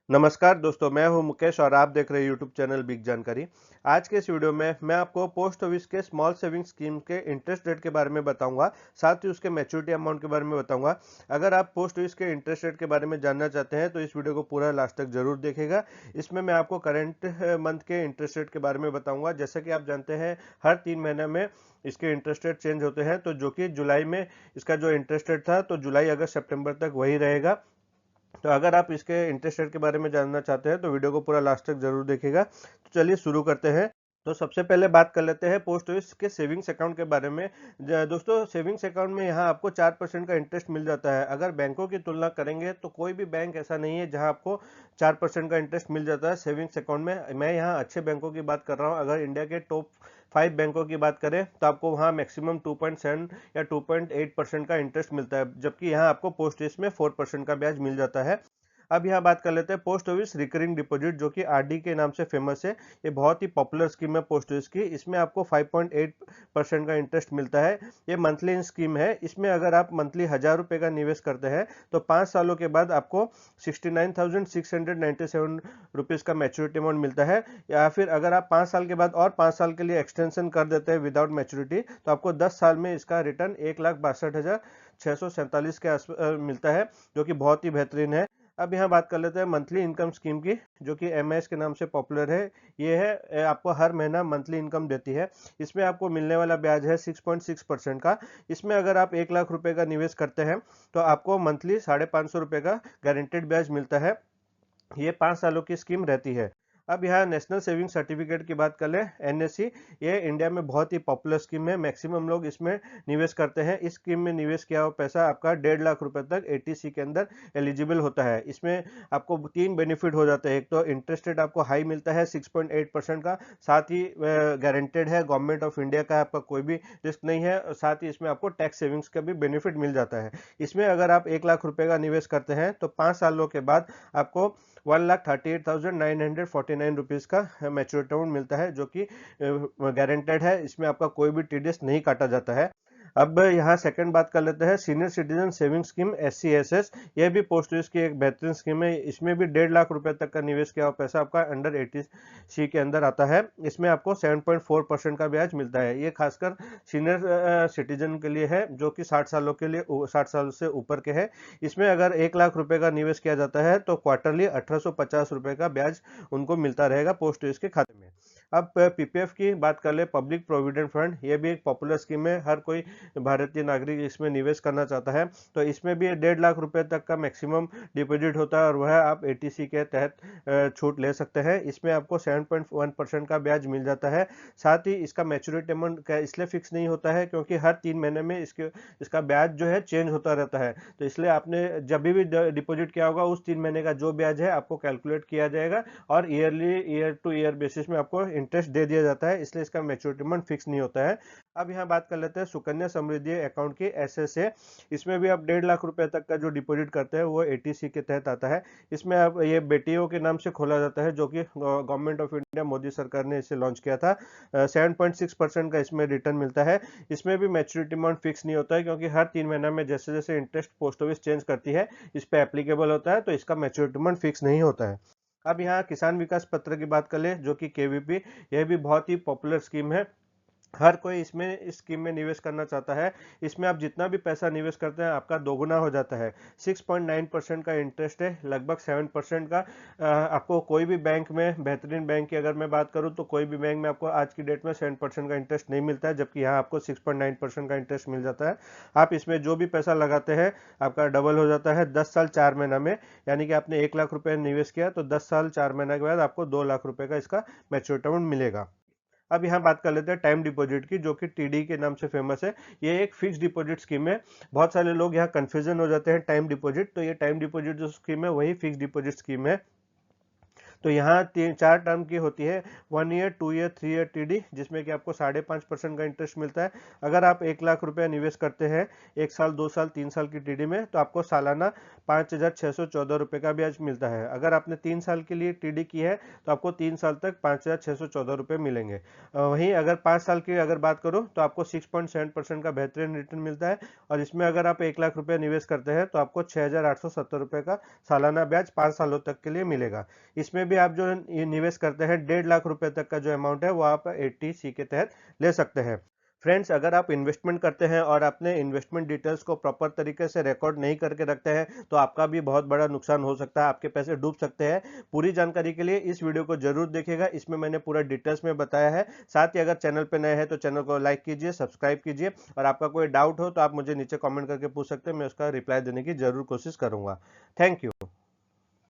नमस्कार दोस्तों, मैं हूं मुकेश और आप देख रहे हैं यूट्यूब चैनल बिग जानकारी। आज के इस वीडियो में मैं आपको पोस्ट ऑफिस के स्मॉल सेविंग स्कीम के इंटरेस्ट रेट के बारे में बताऊंगा, साथ ही उसके मैच्योरिटी अमाउंट के बारे में बताऊंगा। अगर आप पोस्ट ऑफिस के इंटरेस्ट रेट के बारे में जानना चाहते हैं तो इस वीडियो को पूरा लास्ट तक जरूर देखेगा। इसमें मैं आपको करंट मंथ के इंटरेस्ट रेट के बारे में बताऊंगा। जैसे कि आप जानते हैं, हर 3 महीने में इसके इंटरेस्ट रेट चेंज होते हैं, तो जो कि जुलाई में इसका जो इंटरेस्ट रेट था, तो जुलाई अगस्त सितंबर तक वही रहेगा। तो अगर आप इसके इंटरेस्ट रेट के बारे में जानना चाहते हैं तो वीडियो को पूरा लास्ट तक जरूर देखिएगा। तो चलिए शुरू करते हैं। तो सबसे पहले बात कर लेते हैं पोस्ट ऑफिस के सेविंग्स अकाउंट के बारे में। दोस्तों, सेविंग्स अकाउंट में यहाँ आपको 4% का इंटरेस्ट मिल जाता है। अगर बैंकों की तुलना करेंगे तो कोई भी बैंक ऐसा नहीं है जहाँ आपको 4% का इंटरेस्ट मिल जाता है सेविंग्स अकाउंट में। मैं यहाँ अच्छे बैंकों की बात कर रहा हूँ। अगर इंडिया के टॉप 5 बैंकों की बात करें तो आपको वहाँ मैक्सिमम 2.7 या 2.8% का इंटरेस्ट मिलता है, जबकि यहाँ आपको पोस्ट ऑफिस में 4% का ब्याज मिल जाता है। अब यहाँ बात कर लेते हैं पोस्ट ऑफिस रिकरिंग डिपॉजिट, जो कि आरडी के नाम से फेमस है। ये बहुत ही पॉपुलर स्कीम है पोस्ट ऑफिस की। इसमें आपको 5.8% का इंटरेस्ट मिलता है। ये मंथली स्कीम है। इसमें अगर आप मंथली 1000 रुपये का निवेश करते हैं तो 5 सालों के बाद आपको 69,697 रुपीज़ का मैच्योरिटी अमाउंट मिलता है। या फिर अगर आप 5 साल के बाद और 5 साल के लिए एक्सटेंशन कर देते हैं विदाउट मैच्योरिटी, तो आपको 10 साल में इसका रिटर्न 1,62,647 के मिलता है, जो कि बहुत ही बेहतरीन है। अब यहाँ बात कर लेते हैं मंथली इनकम स्कीम की, जो कि एमआईएस के नाम से पॉपुलर है। ये है आपको हर महीना मंथली इनकम देती है। इसमें आपको मिलने वाला ब्याज है 6.6% का। इसमें अगर आप 1 लाख रुपए का निवेश करते हैं तो आपको मंथली 550 रुपये का गारंटेड ब्याज मिलता है। ये 5 सालों की स्कीम रहती है। अब यहाँ नेशनल सेविंग सर्टिफिकेट की बात कर लें, एनएससी। ये इंडिया में बहुत ही पॉपुलर स्कीम है। मैक्सिमम लोग इसमें निवेश करते हैं। इस स्कीम में निवेश किया हुआ पैसा आपका 1.5 लाख रुपए तक एटीसी के अंदर एलिजिबल होता है। इसमें आपको 3 बेनिफिट हो जाते हैं। एक तो इंटरेस्ट रेट आपको हाई मिलता है 6.8% का, साथ ही गारंटेड है गवर्नमेंट ऑफ इंडिया का, आपका कोई भी रिस्क नहीं है, और साथ ही इसमें आपको टैक्स सेविंग्स का भी बेनिफिट मिल जाता है। इसमें अगर आप 1 लाख रुपए का निवेश करते हैं तो 5 सालों के बाद आपको 1,38,949 रुपीज़ का मैच्योरिटी अमाउंट मिलता है, जो कि गारंटेड है। इसमें आपका कोई भी टीडीएस नहीं काटा जाता है। अब यहाँ सेकंड बात कर लेते हैं senior citizen saving scheme SCSS। यह भी पोस्ट ऑफिस की एक बेहतरीन स्कीम है। इसमें भी 1.5 लाख रुपए तक का निवेश किया हुआ पैसा आपका अंडर 80C के अंदर आता है। इसमें आपको 7.4% का ब्याज मिलता है। ये खासकर सीनियर सिटीजन के लिए है, जो कि 60 सालों के लिए 60 साल से ऊपर के हैं। इसमें अगर 1 लाख रुपए का निवेश किया जाता है तो क्वार्टरली 1850 रुपए का ब्याज उनको मिलता रहेगा पोस्ट ऑफिस के खाते में। अब पीपीएफ की बात कर ले, पब्लिक प्रोविडेंट फंड। ये भी एक पॉपुलर स्कीम है। हर कोई भारतीय नागरिक इसमें निवेश करना चाहता है। तो इसमें भी 1.5 लाख रुपए तक का मैक्सिमम डिपॉजिट होता है और वह आप एटीसी के तहत छूट ले सकते हैं। इसमें आपको 7.1% का ब्याज मिल जाता है। साथ ही इसका मैच्योरिटी अमाउंट इसलिए फिक्स नहीं होता है क्योंकि हर 3 महीने में इसका ब्याज जो है चेंज होता रहता है। तो इसलिए आपने जब भी डिपॉजिट किया होगा उस 3 महीने का जो ब्याज है आपको कैलकुलेट किया जाएगा और ईयर टू ईयर बेसिस में आपको इंटरेस्ट दे दिया जाता है। इसलिए इसका मैच्योरिटी अमाउंट फिक्स नहीं होता है। अब यहाँ बात कर लेते हैं सुकन्या समृद्धि अकाउंट की, SSA। इसमें भी आप 1.5 लाख रुपए तक का जो डिपॉजिट करते हैं वो एटीसी के तहत आता है। इसमें आप ये बेटियों के नाम से खोला जाता है, जो कि गवर्नमेंट ऑफ इंडिया मोदी सरकार ने इसे लॉन्च किया था। 7.6% का इसमें रिटर्न मिलता है। इसमें भी मैच्योरिटी अमाउंट फिक्स नहीं होता है क्योंकि हर 3 महीने में जैसे जैसे इंटरेस्ट पोस्ट ऑफिस चेंज करती है इस पे एप्लीकेबल होता है, तो इसका मैच्योरिटी अमाउंट फिक्स नहीं होता है। अब यहाँ किसान विकास पत्र की बात कर ले, जो कि केवीपी। यह भी बहुत ही पॉपुलर स्कीम है। हर कोई इसमें इस स्कीम में निवेश करना चाहता है। इसमें आप जितना भी पैसा निवेश करते हैं आपका दोगुना हो जाता है। 6.9% का इंटरेस्ट है, लगभग 7% का। आपको कोई भी बैंक में, बेहतरीन बैंक की अगर मैं बात करूं तो कोई भी बैंक में आपको आज की डेट में 7% का इंटरेस्ट नहीं मिलता है, जबकि यहाँ आपको 6.9% का इंटरेस्ट मिल जाता है। आप इसमें जो भी पैसा लगाते हैं आपका डबल हो जाता है 10 साल 4 महीना में। यानी कि आपने 1 लाख रुपए निवेश किया तो 10 साल 4 महीना के बाद आपको 2 लाख रुपए का इसका मैच्योरिटी अमाउंट मिलेगा। अब यहाँ बात कर लेते हैं टाइम डिपॉजिट की, जो कि टीडी के नाम से फेमस है। ये एक फिक्स डिपॉजिट स्कीम है। बहुत सारे लोग यहाँ कंफ्यूजन हो जाते हैं टाइम डिपॉजिट। तो ये टाइम डिपॉजिट जो स्कीम है वही फिक्स डिपॉजिट स्कीम है। तो यहाँ 4 टर्म की होती है, 1 ईयर, 2 ईयर, 3 ईयर टीडी, जिसमें कि आपको 5.5% का इंटरेस्ट मिलता है। अगर आप 1 लाख रुपया निवेश करते हैं 1 साल, 2 साल, 3 साल की टीडी में, तो आपको सालाना 5,614 रुपये का ब्याज मिलता है। अगर आपने 3 साल के लिए टीडी की है तो आपको 3 साल तक 5,614 रुपये मिलेंगे। वहीं अगर 5 साल की अगर बात करूं तो आपको 6.7% का बेहतरीन रिटर्न मिलता है। और इसमें अगर आप 1 लाख रुपया निवेश करते हैं तो आपको 6,870 रुपये का सालाना ब्याज 5 सालों तक के लिए मिलेगा। इसमें भी आप जो ये निवेश करते हैं 1.5 लाख रुपए तक का जो अमाउंट है वो आप 80C के तहत ले सकते हैं। फ्रेंड्स, अगर आप इन्वेस्टमेंट करते हैं और अपने इन्वेस्टमेंट डिटेल्स को प्रॉपर तरीके से रिकॉर्ड नहीं करके रखते हैं तो आपका भी बहुत बड़ा नुकसान हो सकता है, आपके पैसे डूब सकते हैं। पूरी जानकारी के लिए इस वीडियो को जरूर देखिएगा, इसमें मैंने पूरा डिटेल्स में बताया है। साथ ही अगर चैनल पर नए हैं तो चैनल को लाइक कीजिए, सब्सक्राइब कीजिए, और आपका कोई डाउट हो तो आप मुझे नीचे कॉमेंट करके पूछ सकते हैं, मैं उसका रिप्लाई देने की जरूर कोशिश करूंगा। Thank you.